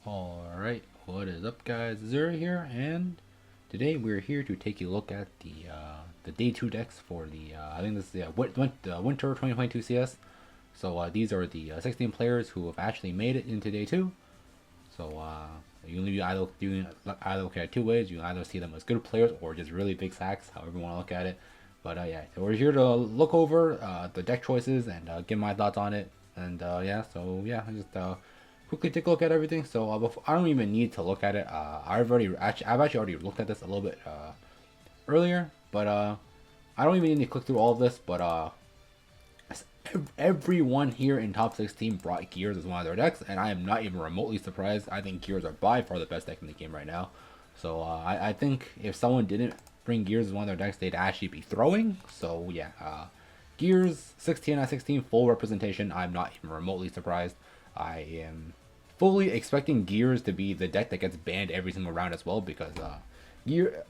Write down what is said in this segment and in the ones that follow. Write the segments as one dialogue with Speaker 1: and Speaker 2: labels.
Speaker 1: Alright, what is up guys, Zero here, and today we're here to take a look at the day 2 decks for I think this is the Winter 2022 CS. So these are the 16 players who have actually made it into day 2. So you either look at it two ways. You can either see them as good players or just really big sacks, however you want to look at it. But yeah, so we're here to look over the deck choices and give my thoughts on it. And yeah, so yeah, just quickly take a look at everything. So before, I don't even need to look at it. I've actually already looked at this a little bit earlier, but I don't even need to click through all of this. But everyone here in top 16 brought Gears as one of their decks, and I am not even remotely surprised. I think Gears are by far the best deck in the game right now. So I think if someone didn't bring Gears as one of their decks, they'd actually be throwing. So yeah, Gears 16 out of 16 full representation. I'm not even remotely surprised. I am fully expecting Gears to be the deck that gets banned every single round as well, because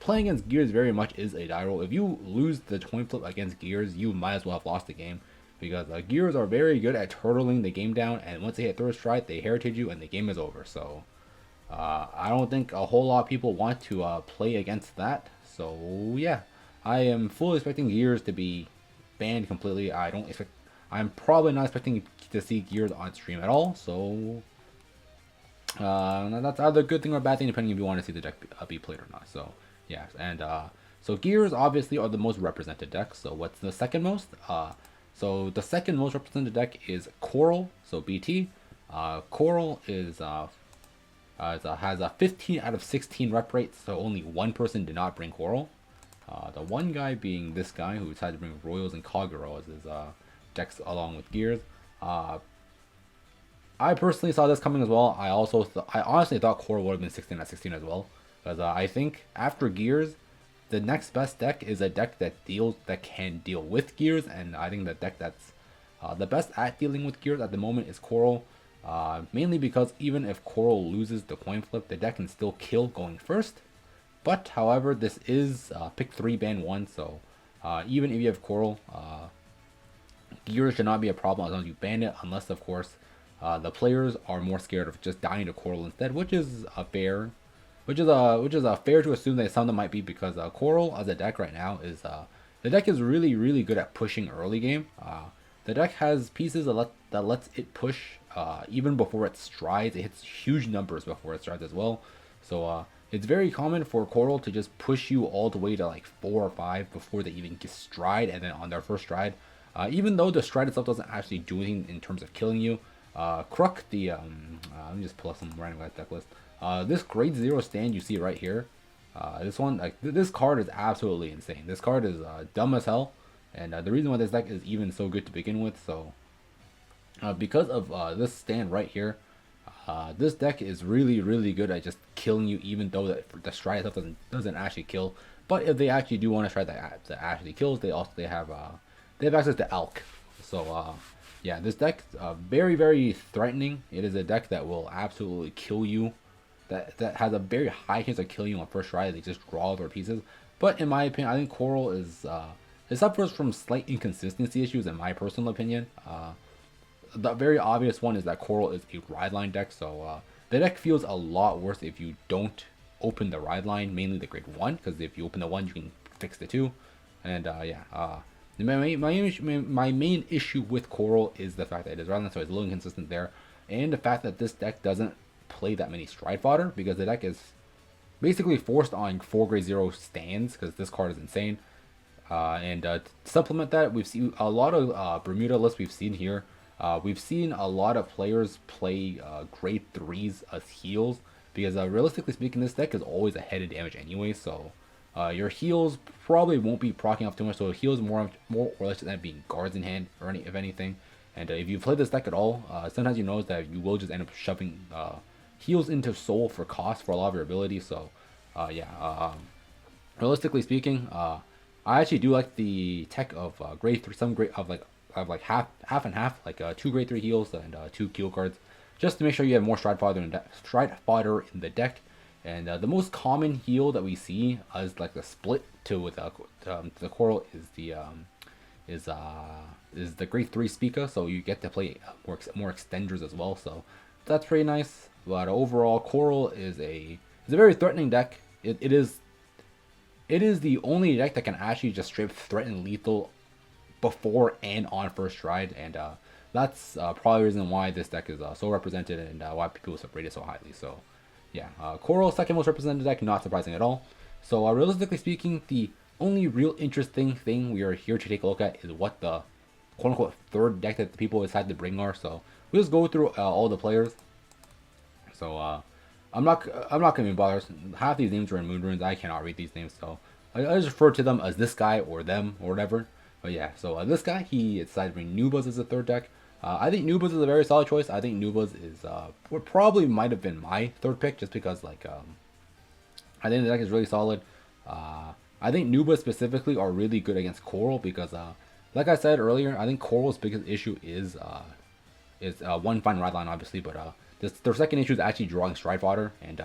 Speaker 1: playing against Gears very much is a die roll. If you lose the coin flip against Gears, you might as well have lost the game, because Gears are very good at turtling the game down, and once they hit third strike, they heritage you and the game is over. So I don't think a whole lot of people want to play against that. So yeah, I am fully expecting Gears to be banned completely. I'm probably not expecting to see Gears on stream at all. So that's either a good thing or a bad thing, depending if you want to see the deck be played or not. So yeah, and so Gears obviously are the most represented deck. So what's the second most? So the second most represented deck is Coral. So BT. Coral has a 15 out of 16 rep rate, so only one person did not bring Coral. The one guy being this guy who decided to bring Royals and Kagero as his decks along with Gears. I personally saw this coming as well. I honestly thought Coral would have been 16 out of 16 as well, because I think after Gears, the next best deck is a deck that can deal with Gears, and I think the deck that's the best at dealing with Gears at the moment is Coral. Mainly because even if Coral loses the coin flip, the deck can still kill going first. But however, this is pick 3 ban 1, so even if you have Coral, Gears should not be a problem as long as you ban it, unless of course the players are more scared of just dying to Coral instead, which is fair to assume that some of them might be, because Coral as a deck right now is the deck is really good at pushing early game. The deck has pieces that lets it push even before it strides. It hits huge numbers before it strides as well. So it's very common for Coral to just push you all the way to like 4 or 5 before they even get stride, and then on their first stride, even though the stride itself doesn't actually do anything in terms of killing you, Kruk, let me just pull up some random deck list. This grade 0 stand you see right here, this one, this card is absolutely insane. This card is dumb as hell, and the reason why this deck is even so good to begin with, so because of this stand right here, this deck is really good at just killing you, even though the stride itself doesn't actually kill. But if they actually do want to try that actually kills, they have access to Alk. So yeah, this deck very threatening. It is a deck that will absolutely kill you. That has a very high chance of killing you on first try. They just draw their pieces. But in my opinion, I think Coral is it suffers from slight inconsistency issues in my personal opinion. The very obvious one is that Coral is a ride line deck, so the deck feels a lot worse if you don't open the ride line, mainly the grade 1, because if you open the 1, you can fix the 2. And yeah, my main issue with Coral is the fact that it is ride line, so it's a little inconsistent there, and the fact that this deck doesn't play that many stride fodder, because the deck is basically forced on 4 grade 0 stands, because this card is insane. And to supplement that, we've seen a lot of Bermuda lists we've seen here. We've seen a lot of players play grade 3s as heals, because realistically speaking, this deck is always ahead of damage anyway, so your heals probably won't be proccing off too much, so heals more or less than being guards in hand, or if anything. And if you play this deck at all, sometimes you notice that you will just end up shoving heals into soul for cost for a lot of your abilities. So yeah, realistically speaking, I actually do like the tech of grade 3, some grade of like half and half, like 2 grade 3 heals and 2 kill cards, just to make sure you have more stride fodder in the deck. And the most common heal that we see is like the split to with the Coral is the grade 3 Spica, so you get to play more extenders as well, so that's pretty nice. But overall, Coral is a very threatening deck. It is the only deck that can actually just straight threaten lethal before and on first stride, and that's probably the reason why this deck is so represented and why people rate it so highly. So yeah, Coral, second most represented deck, not surprising at all. So realistically speaking, the only real interesting thing we are here to take a look at is what the quote-unquote third deck that the people decide to bring are. So we'll just go through all the players. So I'm not gonna be bothered. Half these names are in Moon Runes. I cannot read these names, so I just refer to them as this guy or them or whatever. But yeah, so this guy, he decided to bring Nubuz as a third deck. I think Nubuz is a very solid choice. I think Nubuz is what probably might have been my third pick, just because like I think the deck is really solid. I think Nubuz specifically are really good against Coral because like I said earlier, I think Coral's biggest issue is one fine ride line obviously, but their second issue is actually drawing stride fodder, and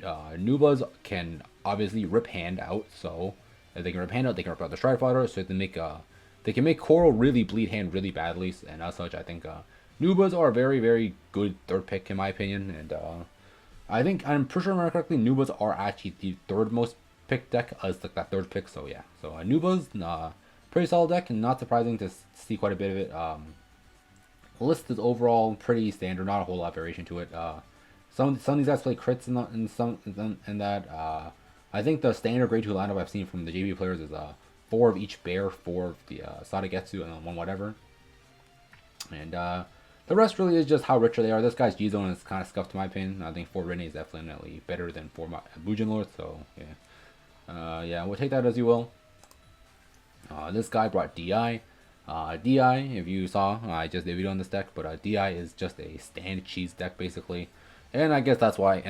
Speaker 1: Nubuz can obviously rip hand out, so if they can rip hand out, they can rip out the stride fodder, so they can make Coral really bleed hand really badly, and as such, I think Nubuz are a very, very good third pick in my opinion, and I think, I'm pretty sure I remember correctly, Nubuz are actually the third most picked deck as like that third pick, so yeah. So Nubuz, pretty solid deck, and not surprising to see quite a bit of it. List is overall pretty standard, not a whole lot of variation to it. Some of these guys play crits in that. I think the standard grade 2 lineup I've seen from the JV players is 4 of each bear, 4 of the Sadagetsu, and then 1 whatever. And the rest really is just how richer they are. This guy's G-Zone is kind of scuffed in my opinion. I think 4 Rinne is definitely better than 4 Bujin Lord, so yeah. Yeah, we'll take that as you will. This guy brought DI. DI, if you saw, I just did a video on this deck, but DI is just a stand cheese deck basically, and I guess that's probably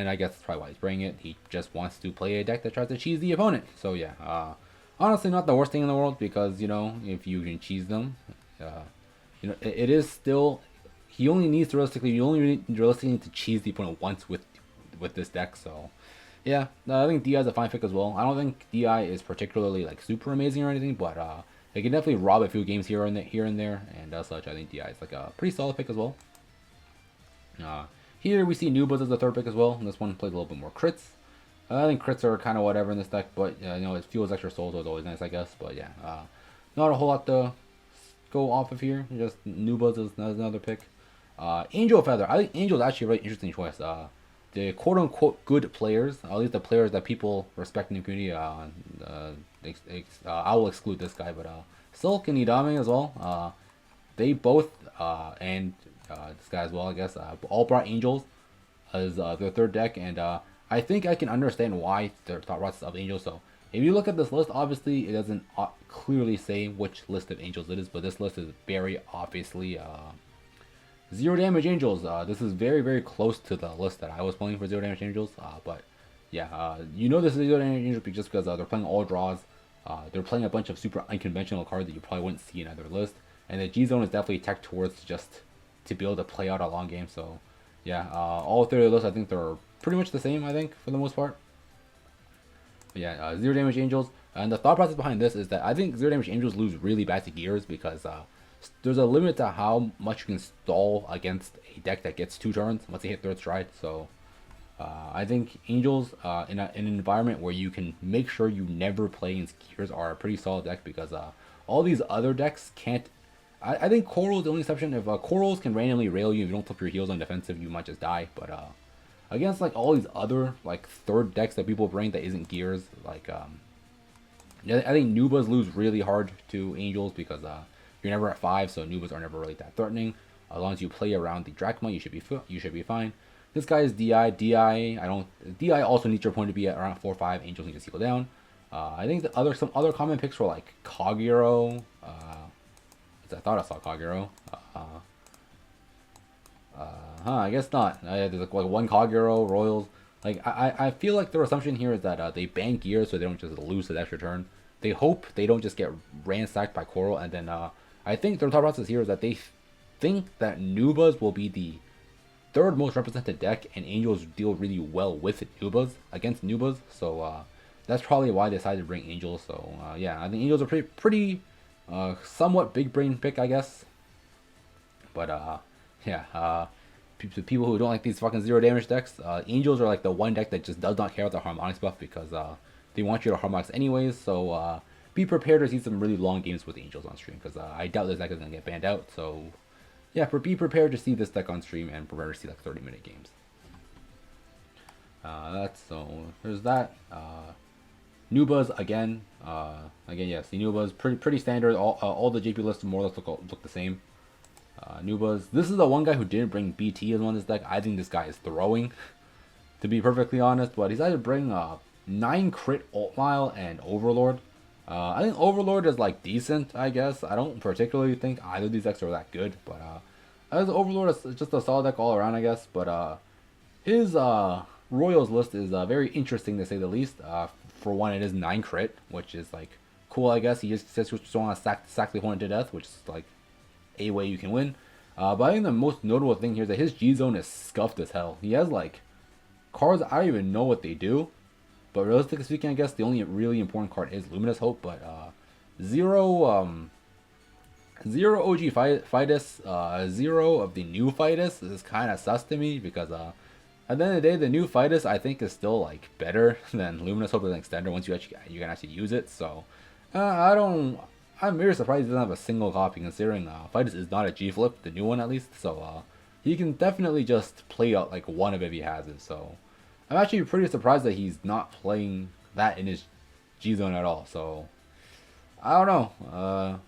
Speaker 1: why he's bringing it. He just wants to play a deck that tries to cheese the opponent. So yeah, honestly, not the worst thing in the world, because if you can cheese them, it is still, you only need to realistically to cheese the opponent once with this deck. So yeah, I think DI is a fine pick as well. I don't think DI is particularly like super amazing or anything, but they can definitely rob a few games here and there, and as such, I think DI is like a pretty solid pick as well. Here we see Nubuz as the third pick as well, and this one plays a little bit more crits. I think crits are kind of whatever in this deck, but it fuels extra souls, so it's always nice, I guess. But yeah, not a whole lot to go off of here. Just Nubuz is another pick. Angel Feather, I think Angel is actually a really interesting choice. The quote-unquote good players, at least the players that people respect in the community, I will exclude this guy, but Silk and Idame as well, they both, and this guy as well, I guess, all brought Angels as their third deck, and I think I can understand why their thought process of Angels. So if you look at this list, obviously it doesn't clearly say which list of Angels it is, but this list is very obviously Zero Damage Angels. This is very, very close to the list that I was playing for Zero Damage Angels, but yeah, this is Zero Damage Angels just because they're playing all draws. They're playing a bunch of super unconventional cards that you probably wouldn't see in either list, and the G-Zone is definitely tech towards just to be able to play out a long game. So yeah, all 3 of those, I think they're pretty much the same, I think, for the most part. But yeah, Zero Damage Angels, and the thought process behind this is that I think Zero Damage Angels lose really bad to Gears because there's a limit to how much you can stall against a deck that gets 2 turns once they hit third stride. So I think Angels in an environment where you can make sure you never play against Gears are a pretty solid deck, because all these other decks can't. I think Coral is the only exception. If Corals can randomly rail you, if you don't flip your heals on defensive, you might just die. But against like all these other like third decks that people bring that isn't Gears, like I think Nubas lose really hard to Angels because you're never at 5, so Nubas are never really that threatening. As long as you play around the Drachma, you should be fine. This guy is DI. DI also needs your opponent to be at around 4 or 5. Angels need to heal down. I think some other common picks were like Kagero. I thought I saw Kagero. I guess not. There's like 1 Kagero, Royals. Like I feel like their assumption here is that they ban Gears so they don't just lose the extra turn. They hope they don't just get ransacked by Coral, and then I think their thought process here is that they think that Nubas will be the 3rd most represented deck, and Angels deal really well with Nubas against Nubas. So that's probably why they decided to bring Angels. So yeah, I think Angels are pretty somewhat big brain pick, I guess. But yeah, people who don't like these fucking zero damage decks, Angels are like the one deck that just does not care about the harmonics buff because they want you to harmonics anyways. So be prepared to see some really long games with Angels on stream because I doubt this deck is gonna get banned out. So yeah, be prepared to see this deck on stream and prepare to see like 30-minute games. That's so. There's that. Nubas again. Yes, the Nubas pretty standard. All the JP lists more or less look the same. Nubas. This is the one guy who didn't bring BT as one of this deck. I think this guy is throwing, to be perfectly honest. But he's either bring 9 crit Ult Mile and Overlord. I think Overlord is like decent, I guess. I don't particularly think either of these decks are that good, but as Overlord is just a solid deck all around, I guess. But his Royals list is very interesting to say the least. For one, it is 9 crit, which is like cool, I guess. He just says you just want to sack the opponent to death, which is like a way you can win. But I think the most notable thing here is that his G zone is scuffed as hell. He has like cards I don't even know what they do, but realistically speaking, I guess the only really important card is Luminous Hope. But zero OG Fidus, 0 of the new Fidus is kind of sus to me because at the end of the day, the new Fidus I think is still like better than Luminous Hope as an extender once you can actually use it. So I'm very surprised he doesn't have a single copy considering Fidus is not a G flip, the new one at least. So he can definitely just play out like one of if he has it. So I'm actually pretty surprised that he's not playing that in his G zone at all. So I don't know.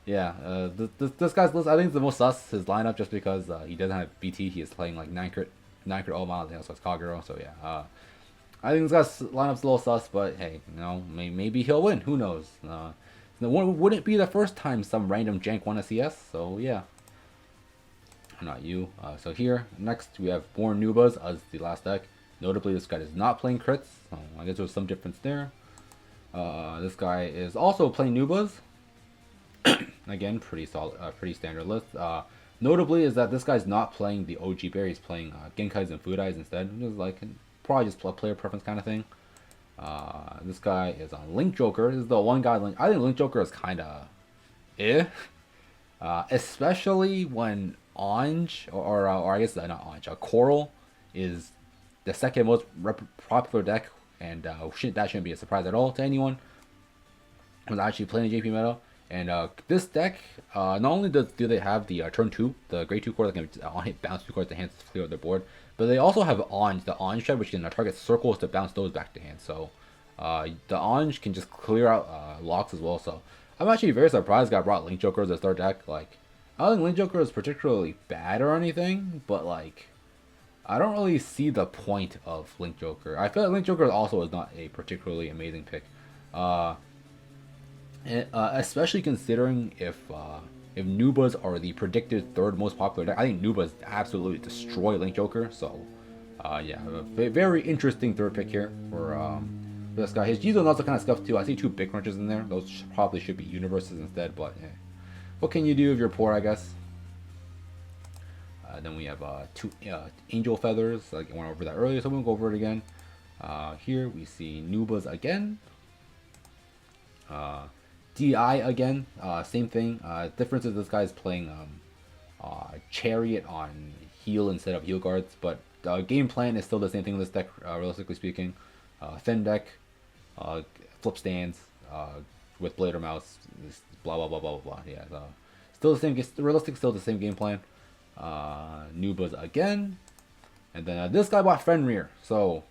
Speaker 1: This guy's list I think is the most sus his lineup just because he doesn't have BT. He is playing like 9 crit all miles. So it's Kagero. So yeah, I think this guy's lineup's a little sus, but hey, you know, maybe he'll win. Who knows? Wouldn't be the first time some random jank won a CS. So yeah. Not you. So here, next we have Born Nubas as the last deck. Notably, this guy is not playing crits, so I guess there's some difference there. This guy is also playing Nubas. Again, pretty solid, pretty standard list. Notably is that this guy's not playing the OG bear, he's playing Genkais and Fudais instead. Which is like probably just a player preference kind of thing. This guy is on Link Joker. This is the one guy. I think Link Joker is kind of especially when Anj, or I guess not Anj, Coral is the second most popular deck, and that shouldn't be a surprise at all to anyone who's actually playing JP meta. And this deck, not only do they have the turn 2, the grade 2 core that can hit bounce 2 cards to hand to clear out the board, but they also have Anj, the Anj strat, which can target circles to bounce those back to hand. So the Anj can just clear out locks as well. So I'm actually very surprised I brought Link Joker as a third deck. Like, I don't think Link Joker is particularly bad or anything, but like, I don't really see the point of Link Joker. I feel like Link Joker also is not a particularly amazing pick, especially considering if Nubas are the predicted third most popular deck. I think Nubas absolutely destroy Link Joker. So yeah, a very interesting third pick here for this guy. His G zone also kind of scuffed too. I see 2 big crunches in there. Those probably should be universes instead, but yeah. What can you do if you're poor, I guess? Then we have 2 Angel Feathers. I went over that earlier, so we won't go over it again. Here we see Nubas again. DI again. Same thing. Difference is this guy's playing Chariot on heal instead of heal guards, but game plan is still the same thing with this deck, realistically speaking. Thin deck, flip stands, with Blade or Mouse, blah blah blah blah blah. Yeah, still the same. Realistic, still the same game plan. Nubas again, and then this guy bought Fenrir. So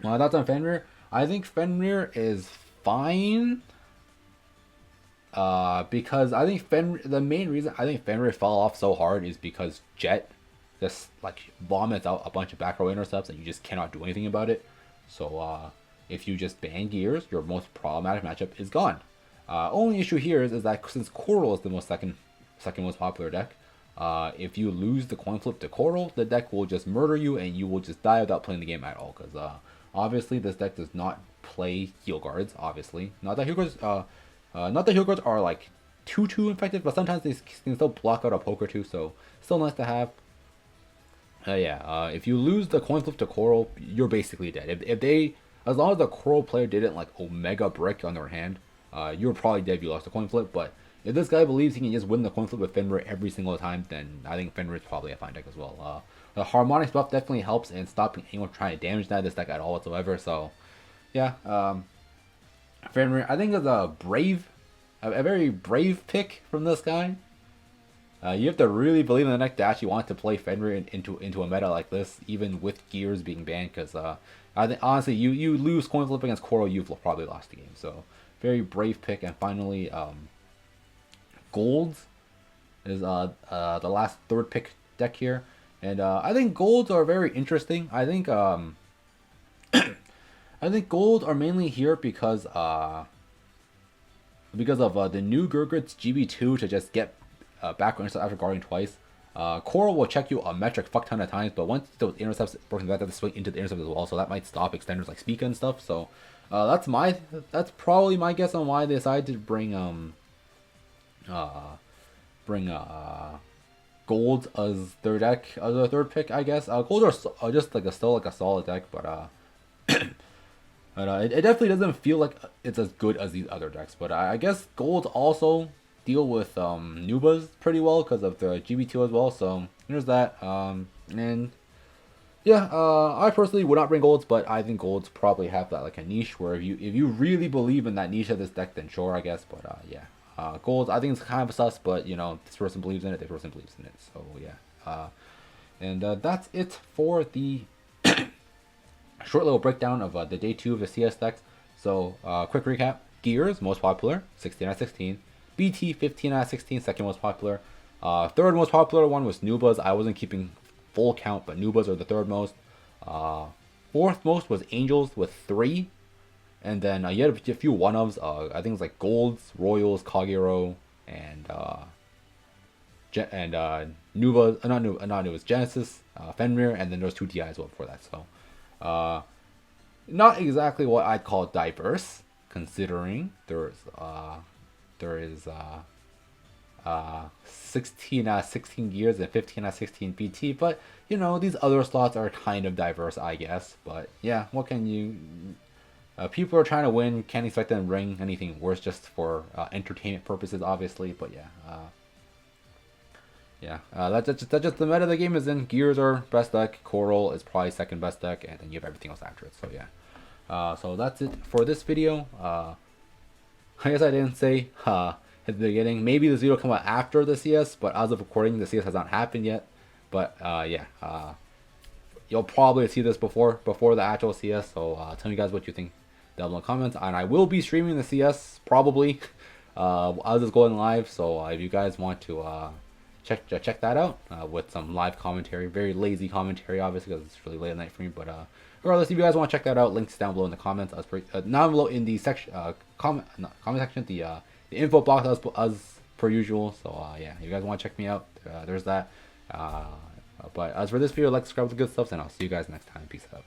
Speaker 1: that's on Fenrir. I think Fenrir is fine. Because I think the main reason I think Fenrir fell off so hard is because Jet just like vomits out a bunch of back row intercepts and you just cannot do anything about it. So if you just ban Gears, your most problematic matchup is gone. Only issue here is that since Coral is the second most popular deck, if you lose the coin flip to Coral, the deck will just murder you and you will just die without playing the game at all. Because obviously this deck does not play heal guards. Obviously, not that heal guards are like too effective, but sometimes they can still block out a poke or two. So still nice to have. If you lose the coin flip to Coral, you're basically dead. As long as the Coral player didn't like Omega Brick on their hand, you're probably dead if you lost the coin flip. But if this guy believes he can just win the coin flip with Fenrir every single time, then I think Fenrir is probably a fine deck as well. The Harmonics buff definitely helps in stopping anyone trying to damage this deck at all whatsoever. So yeah, Fenrir I think is a very brave pick from this guy. You have to really believe in the deck to actually want to play Fenrir into a meta like this, even with Gears being banned. Because I think honestly, you lose coin flip against Koro, you've probably lost the game. So very brave pick. And finally, Golds is the last third pick deck here, and I think Golds are very interesting. I think I think Golds are mainly here because of the new Gurgrit's GB2 to just get back after guarding twice. Coral will check you a metric fuck ton of times, but once those intercepts working that, they swing into the intercept as well, so that might stop extenders like Speaker and stuff. So that's probably my guess on why they decided to bring Gold as their deck as a third pick, I guess. Gold are just like still like a solid deck, but it definitely doesn't feel like it's as good as these other decks. But I guess Gold also deal with Nubas pretty well because of the GB2 as well. So there's that. And yeah, I personally would not bring Golds, but I think Golds probably have that like a niche where if you really believe in that niche of this deck, then sure, I guess. But yeah. Golds, I think it's kind of sus, but you know, this person believes in it, this person believes in it. So yeah, and that's it for the short little breakdown of the day 2 of the CS decks. So quick recap: Gears most popular, 16 out of 16. BT 15 out of 16, second most popular. Third most popular one was Nubas. I wasn't keeping full count, but Nubas are the third most. Fourth most was Angels with 3. And then you had a few one-ofs. I think it's like Golds, Royals, Kagero, and Nuva, not Nuva, Genesis, Fenrir, and then there's 2 DI as well before that. So, not exactly what I'd call diverse, considering there is 16 out of 16 Gears and 15 out of 16 BT, but you know, these other slots are kind of diverse, I guess. But yeah, what can you? People are trying to win. Can't expect them to bring anything worse just for entertainment purposes, obviously. But yeah, that's just the meta the game is in. Gears are best deck. Coral is probably second best deck, and then you have everything else after it. So yeah, so that's it for this video. I guess I didn't say at the beginning. Maybe this video will come out after the CS, but as of recording, the CS has not happened yet. But yeah, you'll probably see this before the actual CS. So tell me guys what you think down in the comments, and I will be streaming the CS probably as it's going live. So if you guys want to check that out with some live commentary, very lazy commentary, obviously because it's really late at night for me. But regardless, if you guys want to check that out, links down below in the comments. Down below in the section comment section, the info box as per usual. So yeah, if you guys want to check me out, there's that. But as for this video, like, subscribe to the good stuff, and I'll see you guys next time. Peace out.